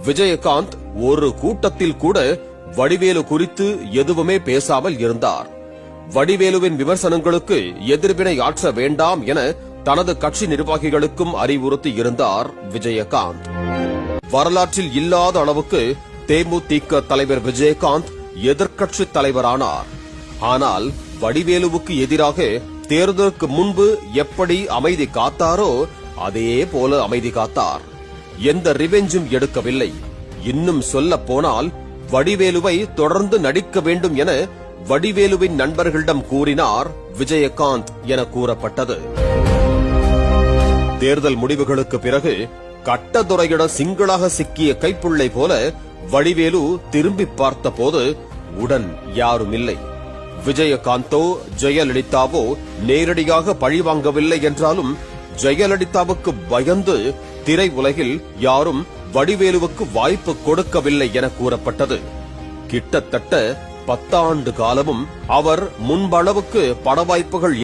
விஜயகாந்த் ஒரு கூட்டத்தில் கூட வடிவேலு குறித்து எதுவுமே பேசாமல் இருந்தார். வடிவேலுவின் விமர்சனங்களுக்கு எதிர்வினை ஆற்ற வேண்டாம் என தனது கட்சி நிர்வாகிகளுக்கும் அறிவுறுத்தி இருந்தார் விஜயகாந்த். வரலாற்றில் இல்லாத அளவுக்கு தேமுதிக தலைவர் விஜயகாந்த் எதிர்க்கட்சி தலைவரானார். ஆனால் வடிவேலுவுக்கு எதிராக தேர்தலுக்கு முன்பு எப்படி அமைதி காத்தாரோ அதே போல அமைதி காத்தார். எந்த ரிவெஞ்சும் எடுக்கவில்லை. இன்னும் சொல்ல போனால் வடிவேலுவை தொடர்ந்து நடிக்க வேண்டும் என வடிவேலுவின் நண்பர்களிடம் கூறினார் விஜயகாந்த் என கூறப்பட்டது. தேர்தல் முடிவுகளுக்கு பிறகு கட்டதுரையிடம் சிங்களாக சிக்கிய கைப்புள்ளை போல வடிவேலு திரும்பி பார்த்த போது உடன் யாரும் இல்லை. விஜயகாந்தோ ஜெயலலிதாவோ நேரடியாக பழிவாங்கவில்லை என்றாலும் ஜெயலலிதாவுக்கு பயந்து திரை உலகில் யாரும் வடிவேலுவுக்கு வாய்ப்பு கொடுக்கவில்லை என கூறப்பட்டது. கிட்டத்தட்ட 10 ஆண்டு காலமும் அவர் முன்பளவுக்கு பட வாய்ப்புகள்